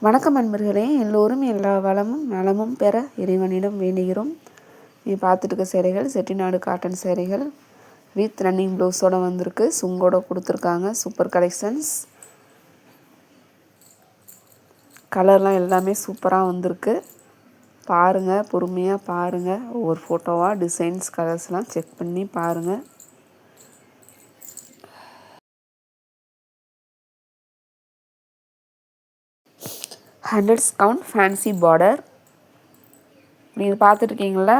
வணக்கம் நண்பர்களே, எல்லோரும் எல்லா வளமும் நலமும் பெற இறைவனிடம் வேண்டுகிறோம். நீ பார்த்துட்டு இருக்க சேலைகள் செட்டிநாடு காட்டன் சேலைகள் வித் ரன்னிங் ப்ளவுஸோடு வந்திருக்கு. சுங்கோட கொடுத்துருக்காங்க. Super collections. கலர்லாம் எல்லாமே சூப்பராக வந்திருக்கு. பாருங்கள், பொறுமையாக பாருங்கள். ஒவ்வொரு ஃபோட்டோவாக டிசைன்ஸ் கலர்ஸ்லாம் செக் பண்ணி பாருங்கள். Hundreds count fancy border. நீங்கள் பார்த்துட்ருக்கீங்களா,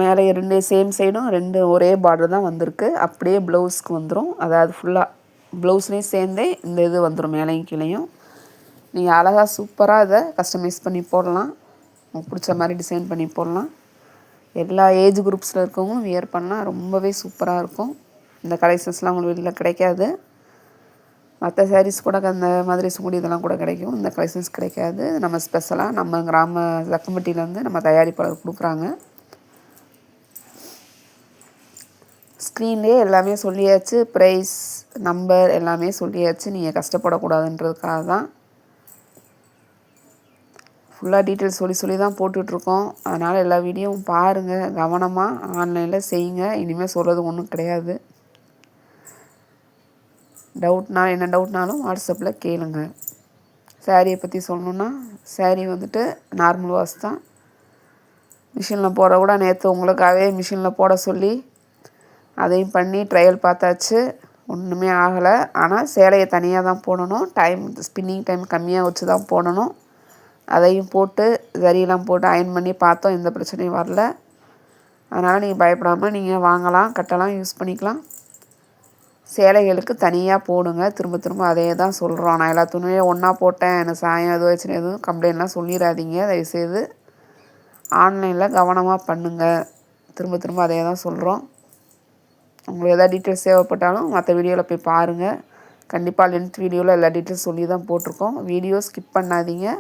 மேலே 2 சேம் சைடும் 2 ஒரே பார்டர் தான் வந்திருக்கு. அப்படியே ப்ளவுஸ்க்கு வந்துடும். அதாவது ஃபுல்லாக ப்ளவுஸ்லேயும் சேர்ந்தே இந்த இது வந்துடும், மேலேயும் கீழேயும். நீங்கள் அழகாக சூப்பராக இதை கஸ்டமைஸ் பண்ணி போடலாம். உங்களுக்கு பிடிச்ச மாதிரி டிசைன் பண்ணி போடலாம். எல்லா ஏஜ் குரூப்ஸில் இருக்கவங்களும் வியர் பண்ணலாம். ரொம்பவே சூப்பராக இருக்கும். இந்த கலெக்ஷன்ஸ்லாம் உங்களுக்கு வெளியில் கிடைக்காது. மற்ற சாரீஸ் கூட அந்த மாதிரி சுங்குடி இதெல்லாம் கூட கிடைக்கும். இந்த கலெக்ஷன்ஸ் கிடைக்காது. நம்ம ஸ்பெஷலாக நம்ம கிராம லக்கம்பட்டியிலேருந்து நம்ம தயாரிப்பாளர் கொடுக்குறாங்க. ஸ்க்ரீன்லேயே எல்லாமே சொல்லியாச்சு. ப்ரைஸ், நம்பர் எல்லாமே சொல்லியாச்சு. நீங்கள் கஷ்டப்படக்கூடாதுன்றதுக்காக தான் ஃபுல்லாக டீட்டெயில்ஸ் சொல்லி தான் போட்டுட்ருக்கோம். அதனால் எல்லா வீடியோவும் பாருங்கள், கவனமாக ஆன்லைனில் செய்யுங்க. இனிமேல் சொல்கிறது ஒன்றும் கிடையாது. என்ன டவுட்னாலும் வாட்ஸ்அப்பில் கேளுங்க. சாரியை பற்றி சொல்லணுன்னா, சாரீ வந்துட்டு நார்மல் வாஷ் தான். மிஷினில் போட கூட நேற்று உங்களுக்காகவே மிஷினில் போட சொல்லி அதையும் பண்ணி ட்ரையல் பார்த்தாச்சு. ஒன்றுமே ஆகலை. ஆனால் சேலையை தனியாக தான் போடணும். ஸ்பின்னிங் டைம் கம்மியாக வச்சு தான் போடணும். அதையும் போட்டு ஜரியெல்லாம் போட்டு அயன் பண்ணி பார்த்தோம். எந்த பிரச்சனையும் வரல. அதனால் நீங்கள் பயப்படாமல் நீங்கள் வாங்கலாம், கட்டலாம், யூஸ் பண்ணிக்கலாம். சேலைகளுக்கு தனியாக போடுங்க. திரும்ப திரும்ப அதே தான் சொல்கிறோம். நான் எல்லா துணியும் ஒன்றா போட்டேன், எனக்கு சாயம் எதுவும் எதுவும் கம்ப்ளைண்ட்லாம் சொல்லிடாதீங்க தயவுசெய்து. ஆன்லைனில் கவனமாக பண்ணுங்கள். திரும்ப திரும்ப அதே தான் சொல்கிறோம். உங்களுக்கு எதாவது டீட்டெயில்ஸ் தேவைப்பட்டாலும் மற்ற வீடியோவில் போய் பாருங்கள். கண்டிப்பாக லென்த் வீடியோவில் எல்லா டீட்டெயில்ஸ் சொல்லி தான் போட்டிருக்கோம். வீடியோ ஸ்கிப் பண்ணாதீங்க.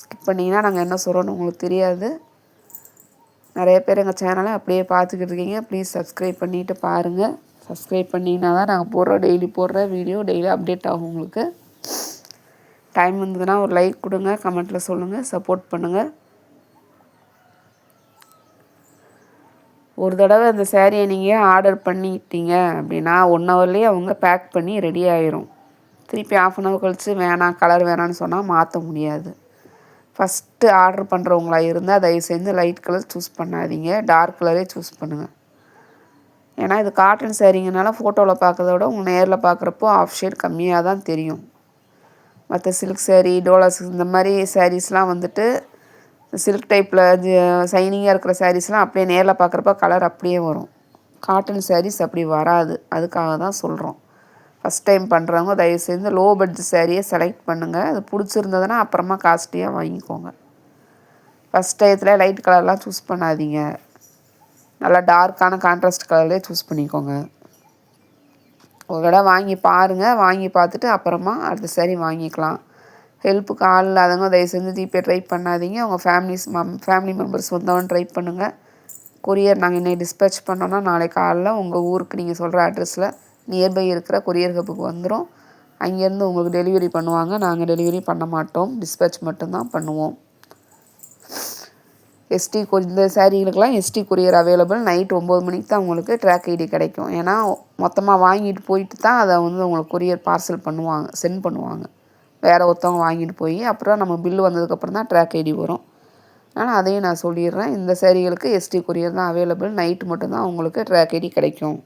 ஸ்கிப் பண்ணிங்கன்னா நாங்கள் என்ன சொல்கிறோன்னு உங்களுக்கு தெரியாது. நிறைய பேர் எங்கள் சேனலை அப்படியே பார்த்துக்கிட்டு இருக்கீங்க. ப்ளீஸ் சப்ஸ்கிரைப் பண்ணிவிட்டு பாருங்கள். சப்ஸ்கிரைப் பண்ணிங்கன்னா தான் நாங்கள் டெய்லி போடுற வீடியோ டெய்லி அப்டேட் ஆகும். உங்களுக்கு டைம் வந்ததுன்னா ஒரு லைக் கொடுங்க, கமெண்ட்டில் சொல்லுங்கள், சப்போர்ட் பண்ணுங்கள். ஒரு தடவை அந்த சேரீயை நீங்கள் ஆர்டர் பண்ணிட்டீங்க அப்படின்னா 1 ஹவர்லேயே அவங்க பேக் பண்ணி ரெடி ஆகிரும். திருப்பி 1/2 ஹவர் கழித்து வேணாம், கலர் வேணான்னு சொன்னால் மாற்ற முடியாது. ஃபஸ்ட்டு ஆர்டர் பண்ணுறவங்களா இருந்தால் தயவுசெய்து லைட் கலர் சூஸ் பண்ணாதீங்க, டார்க் கலரே சூஸ் பண்ணுங்கள். ஏன்னா இது காட்டன் சாரீங்கனால ஃபோட்டோவில் பார்க்குறத விட உங்கள் நேரில் பார்க்குறப்போ ஆஃப் ஷேட் கம்மியாக தான் தெரியும். மற்ற சில்க் சாரீ, டோலா சில்க் இந்த மாதிரி சாரீஸ்லாம் வந்துட்டு சில்க் டைப்பில் சைனிங்காக இருக்கிற சாரீஸ்லாம் அப்படியே நேரில் பார்க்குறப்ப கலர் அப்படியே வரும். காட்டன் சாரீஸ் அப்படி வராது. அதுக்காக தான் சொல்கிறோம். ஃபஸ்ட் டைம் பண்ணுறவங்க தயவுசெய்து லோ பட்ஜெட் சாரியை செலக்ட் பண்ணுங்கள். அது பிடிச்சிருந்ததுன்னா அப்புறமா காஸ்ட்லியாக வாங்கிக்கோங்க. ஃபஸ்ட் டயத்தில் லைட் கலர்லாம் சூஸ் பண்ணாதீங்க. நல்லா டார்க்கான கான்ட்ராஸ்ட் கலர்லேயே சூஸ் பண்ணிக்கோங்க. ஒரு தடவை வாங்கி பாருங்கள். வாங்கி பார்த்துட்டு அப்புறமா அடுத்த சாரீ வாங்கிக்கலாம். ஹெல்ப்புக்கு ஆள் இல்லாதவங்க தயவுசெய்து ஜிபே ட்ரை பண்ணாதீங்க. உங்கள் ஃபேமிலி மெம்பர்ஸ் வந்தவன் ட்ரை பண்ணுங்கள். கொரியர் நாங்கள் இன்னைக்கு டிஸ்பேச் பண்ணோன்னா நாளைக்கு காலைல உங்கள் ஊருக்கு நீங்கள் சொல்கிற அட்ரஸில் நியர்பை இருக்கிற கொரியர் ஹப்புக்கு வந்துடும். அங்கேருந்து உங்களுக்கு டெலிவரி பண்ணுவாங்க. நாங்கள் டெலிவரி பண்ண மாட்டோம், டிஸ்பேச் மட்டும்தான் பண்ணுவோம். இந்த சாரீகளுக்கெல்லாம் எஸ்டி கொரியர் அவைலபிள். நைட் 9 மணிக்கு தான் உங்களுக்கு ட்ராக் ஐடி கிடைக்கும். ஏன்னா மொத்தமாக வாங்கிட்டு போயிட்டு தான் அதை உங்களுக்கு கொரியர் பார்சல் பண்ணுவாங்க, சென்ட் பண்ணுவாங்க. வேறு ஒருத்தவங்க வாங்கிட்டு போய் அப்புறம் நம்ம பில்லு வந்ததுக்கப்புறம் தான் ட்ராக் ஐடி வரும். ஆனால் அதையும் நான் சொல்லிடுறேன். இந்த சாரீகளுக்கு எஸ்டி கொரியர் தான் அவைலபிள். நைட்டு மட்டும்தான் உங்களுக்கு ட்ராக் ஐடி கிடைக்கும்.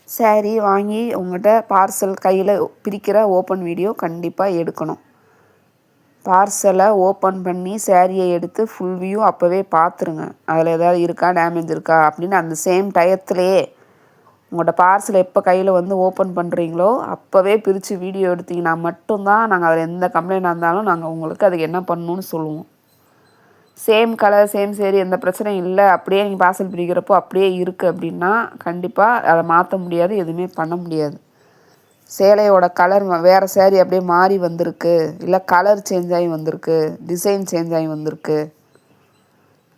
சாரீ வாங்கி உங்கள்கிட்ட பார்சல் கையில் பிரிக்கிற ஓப்பன் வீடியோ கண்டிப்பாக எடுக்கணும். பார்சலை ஓப்பன் பண்ணி சாரியை எடுத்து ஃபுல் வியூ அப்போவே பார்த்துருங்க. அதில் ஏதாவது இருக்கா, டேமேஜ் இருக்கா அப்படின்னு அந்த சேம் டயத்துலேயே உங்கள்கிட்ட பார்சல் எப்போ கையில் வந்து ஓப்பன் பண்ணுறீங்களோ அப்போவே பிரித்து வீடியோ எடுத்திங்கன்னா மட்டும்தான் நாங்கள் அதில் எந்த கம்ப்ளைண்டாக இருந்தாலும் நாங்கள் உங்களுக்கு அதுக்கு என்ன பண்ணணும்னு சொல்லுவோம். சேம் கலர் சேம் சேரீ எந்த பிரச்சனையும் இல்லை, அப்படியே நீங்கள் பார்சல் பிரிக்கிறப்போ அப்படியே இருக்குது அப்படின்னா கண்டிப்பாக அதை மாற்ற முடியாது, எதுவுமே பண்ண முடியாது. சேலையோட கலர் வேறு சேரீ அப்படியே மாறி வந்திருக்கு, இல்லை கலர் சேஞ்ச் ஆகி வந்திருக்கு, டிசைன் சேஞ்ச் ஆகி வந்திருக்கு,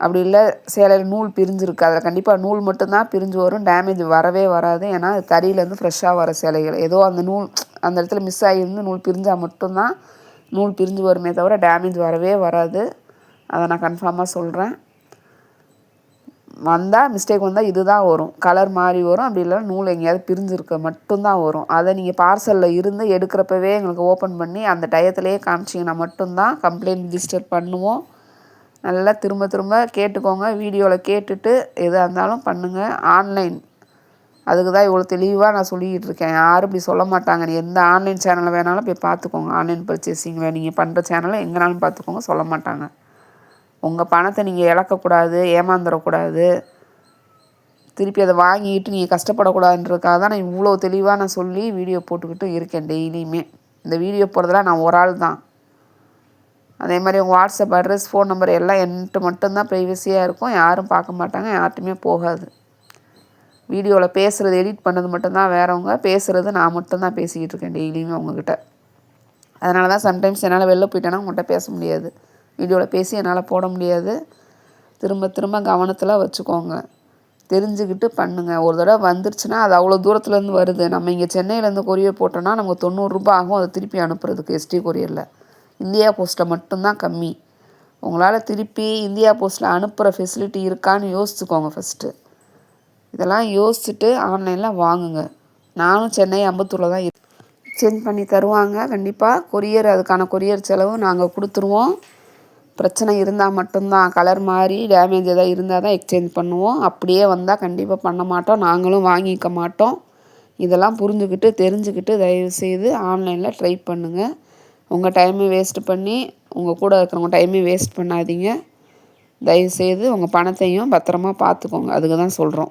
அப்படி இல்லை சேலையில் நூல் பிரிஞ்சிருக்கு, அதில் கண்டிப்பாக நூல் மட்டும்தான் பிரிஞ்சு வரும், டேமேஜ் வரவே வராது. ஏன்னா தறியிலேருந்து ஃப்ரெஷ்ஷாக வர சேலைகள், ஏதோ அந்த நூல் அந்த இடத்துல மிஸ் ஆகியிருந்து நூல் பிரிஞ்சால் மட்டும்தான் நூல் பிரிஞ்சு வருமே தவிர டேமேஜ் வரவே வராது. அதை நான் கன்ஃபார்மாக சொல்கிறேன். வந்தால் மிஸ்டேக் வந்தால் இது தான் வரும், கலர் மாறி வரும், அப்படி இல்லைன்னா நூல் எங்கேயாவது பிரிஞ்சிருக்க மட்டும்தான் வரும். அதை நீங்கள் பார்சலில் இருந்து எடுக்கிறப்பவே எங்களுக்கு ஓப்பன் பண்ணி அந்த டயத்துலேயே காமிச்சிங்கன்னா மட்டும்தான் கம்ப்ளைண்ட் ரிஜிஸ்டர் பண்ணுவோம். நல்லா திரும்ப திரும்ப கேட்டுக்கோங்க, வீடியோவில் கேட்டுட்டு எதாக இருந்தாலும் பண்ணுங்கள். ஆன்லைன் அதுக்கு தான் இவ்வளோ தெளிவாக நான் சொல்லிக்கிட்டு இருக்கேன். யாரும் இப்படி சொல்ல மாட்டாங்க. நீ எந்த ஆன்லைன் சேனலில் வேணாலும் போய் பார்த்துக்கோங்க, ஆன்லைன் பர்ச்சேசிங்கில் நீங்கள் பண்ணுற சேனலில் எங்கேனாலும் பார்த்துக்கோங்க, சொல்ல மாட்டாங்க. உங்கள் பணத்தை நீங்கள் இழக்கக்கூடாது, ஏமாந்துடக்கூடாது, திருப்பி அதை வாங்கிட்டு நீங்கள் கஷ்டப்படக்கூடாதுன்றதுக்காக தான் நான் இவ்வளோ தெளிவாக நான் சொல்லி வீடியோ போட்டுக்கிட்டு இருக்கேன். டெய்லியுமே இந்த வீடியோ போடுறதெல்லாம் நான் ஒரு ஆள் தான். அதே மாதிரி உங்கள் வாட்ஸ்அப் அட்ரஸ், ஃபோன் நம்பர் எல்லாம் என்கிட்ட மட்டும்தான் ப்ரைவசியாக இருக்கும், யாரும் பார்க்க மாட்டாங்க, யார்ட்டுமே போகாது. வீடியோவில் பேசுகிறது எடிட் பண்ணது மட்டும்தான் வேறவங்க, பேசுகிறது நான் மட்டும்தான் பேசிக்கிட்டு இருக்கேன் டெய்லியுமே உங்ககிட்ட. அதனால தான் சம்டைம்ஸ் என்னால் வெளில போயிட்டேன்னா உங்கள்கிட்ட பேச முடியாது, வீடியோவில் பேசி என்னால் போட முடியாது. திரும்ப திரும்ப கவனத்தில் வச்சுக்கோங்க, தெரிஞ்சுக்கிட்டு பண்ணுங்கள். ஒரு தடவை வந்துருச்சுன்னா அது அவ்வளோ தூரத்துலேருந்து வருது. நம்ம இங்கே சென்னையிலேருந்து கொரியர் போட்டோன்னா நமக்கு 90 ரூபாய் ஆகும் அதை திருப்பி அனுப்புறதுக்கு. எஸ்டி கொரியரில் இந்தியா போஸ்ட்டில் மட்டும்தான் கம்மி. உங்களால் திருப்பி இந்தியா போஸ்ட்டில் அனுப்புகிற ஃபெசிலிட்டி இருக்கான்னு யோசிச்சுக்கோங்க ஃபஸ்ட்டு. இதெல்லாம் யோசிச்சுட்டு ஆன்லைனில் வாங்குங்க. நானும் சென்னை அம்பத்தூரில் தான் எக்ஸ்சேஞ்ச் பண்ணி தருவாங்க கண்டிப்பாக. கொரியர் அதுக்கான கொரியர் செலவு நாங்கள் கொடுத்துருவோம். பிரச்சனை இருந்தால் மட்டும்தான், கலர் மாறி டேமேஜ் எதாவது இருந்தால் தான் எக்ஸ்சேஞ்ச் பண்ணுவோம். அப்படியே வந்தால் கண்டிப்பாக பண்ண மாட்டோம், நாங்களும் வாங்கிக்க மாட்டோம். இதெல்லாம் புரிஞ்சுக்கிட்டு தெரிஞ்சுக்கிட்டு தயவுசெய்து ஆன்லைனில் ட்ரை பண்ணுங்கள். உங்கள் டைமை வேஸ்ட்டு பண்ணி உங்கள் கூட இருக்கிறவங்க டைமே வேஸ்ட் பண்ணாதீங்க. தயவுசெய்து உங்கள் பணத்தையும் பத்திரமா பார்த்துக்கோங்க, அதுக்கு தான் சொல்கிறோம்.